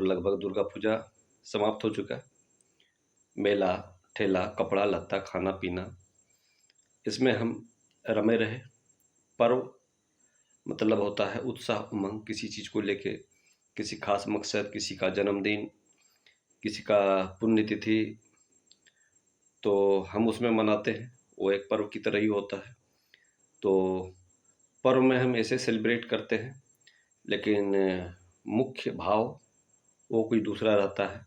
लगभग दुर्गा पूजा समाप्त हो चुका है। मेला, ठेला, कपड़ा लत्ता, खाना पीना, इसमें हम रमे रहे। पर्व मतलब होता है उत्साह, उमंग, किसी चीज़ को लेके, किसी खास मकसद, किसी का जन्मदिन, किसी का पुण्यतिथि, तो हम उसमें मनाते हैं। वो एक पर्व की तरह ही होता है। तो पर्व में हम ऐसे सेलिब्रेट करते हैं, लेकिन मुख्य भाव वो कोई दूसरा रहता है।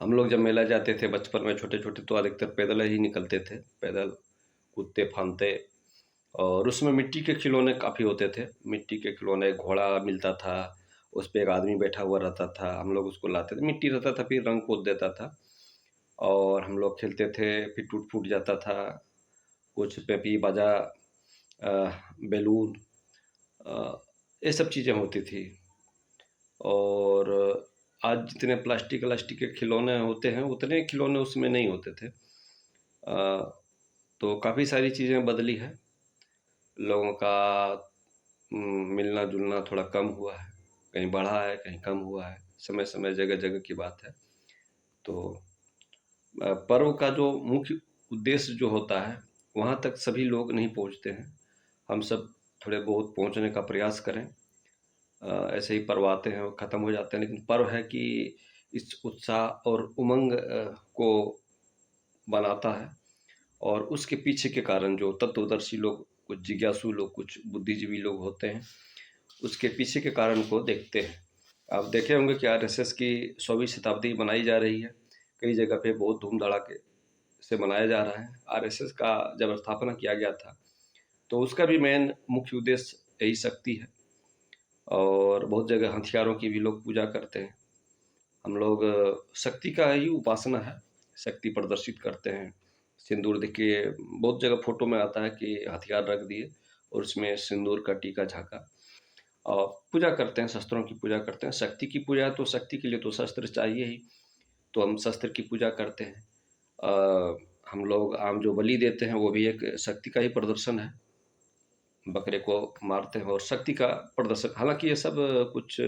हम लोग जब मेला जाते थे बचपन में छोटे-छोटे, तो अधिकतर पैदल ही निकलते थे, पैदल कूदते-फांदते। और उसमें मिट्टी के खिलौने काफ़ी होते थे। मिट्टी के खिलौने, घोड़ा मिलता था, उस पे एक आदमी बैठा हुआ रहता था, हम लोग उसको लाते थे। मिट्टी रहता था, फिर रंग पोत देता था और हम लोग खेलते थे, फिर टूट-फूट जाता था। कुछ पे भी बाजा, बैलून, ये सब चीज़ें होती थी। और आज जितने प्लास्टिक के खिलौने होते हैं, उतने खिलौने उसमें नहीं होते थे। तो काफ़ी सारी चीज़ें बदली हैं। लोगों का मिलना-जुलना थोड़ा कम हुआ है, कहीं बढ़ा है, कहीं कम हुआ है। समय-समय, जगह-जगह की बात है। तो पर्व का जो मुख्य उद्देश्य जो होता है, वहाँ तक सभी लोग नहीं पहुँचते हैं। हम सब थोड़े बहुत पहुँचने का प्रयास करें। ऐसे ही पर्व आते हैं और ख़त्म हो जाते हैं, लेकिन पर्व है कि इस उत्साह और उमंग को बनाता है। और उसके पीछे के कारण जो तत्वदर्शी लोग, कुछ जिज्ञासु लोग, कुछ बुद्धिजीवी लोग होते हैं, उसके पीछे के कारण को देखते हैं। आप देखे होंगे कि आरएसएस की 100वीं शताब्दी मनाई जा रही है। कई जगह पे बहुत धूम-धड़ाके से मनाया जा रहा है। आरएसएस का जब स्थापना किया गया था, तो उसका भी मेन मुख्य उद्देश्य यही शक्ति है। और बहुत जगह हथियारों की भी लोग पूजा करते हैं। हम लोग शक्ति का ही उपासना है, शक्ति प्रदर्शित करते हैं। सिंदूर देखिए, बहुत जगह फ़ोटो में आता है कि हथियार रख दिए और उसमें सिंदूर का टीका झाँका और पूजा करते हैं, शस्त्रों की पूजा करते हैं। शक्ति की पूजा, तो शक्ति के लिए तो शस्त्र चाहिए ही, तो हम शस्त्र की पूजा करते हैं। हम लोग आम जो बलि देते हैं, वो भी एक शक्ति का ही प्रदर्शन है। बकरे को मारते हैं और शक्ति का प्रदर्शन, हालाँकि ये सब कुछ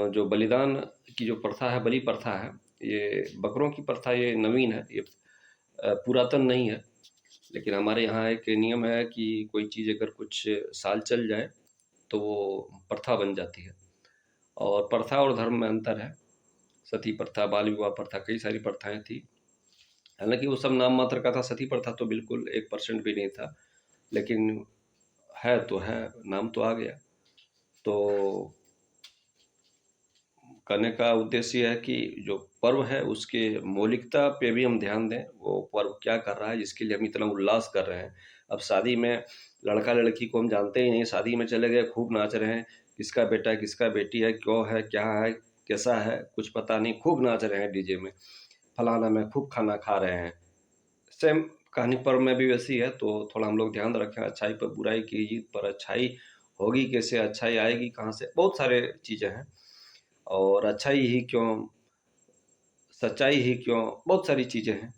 जो बलिदान की जो प्रथा है, बलि प्रथा है, ये बकरों की प्रथा, ये नवीन है, ये पुरातन नहीं है। लेकिन हमारे यहाँ एक नियम है कि कोई चीज़ अगर कुछ साल चल जाए, तो वो प्रथा बन जाती है। और प्रथा और धर्म में अंतर है। सती प्रथा, बाल विवाह प्रथा, कई सारी प्रथाएँ थी। हालाँकि वो सब नाम मात्र का था। सती प्रथा तो बिल्कुल 1% भी नहीं था, लेकिन है तो है, नाम तो आ गया। तो कहने का उद्देश्य ये है कि जो पर्व है, उसके मौलिकता पे भी हम ध्यान दें। वो पर्व क्या कर रहा है, जिसके लिए हम इतना उल्लास कर रहे हैं। अब शादी में लड़का-लड़की को हम जानते ही नहीं, शादी में चले गए, खूब नाच रहे हैं। किसका बेटा है, किसका बेटी है, क्यों है, क्या है, कैसा है, कुछ पता नहीं, खूब नाच रहे हैं डीजे में। फलाना में खूब खाना खा रहे हैं। सेम कहानी पर्व में भी वैसी है, तो थोड़ा हम लोग ध्यान रखें। अच्छाई पर बुराई की जीत पर अच्छाई होगी कैसे, अच्छाई आएगी कहाँ से, बहुत सारे चीज़ें हैं। और अच्छाई ही क्यों, सच्चाई ही क्यों, बहुत सारी चीज़ें हैं।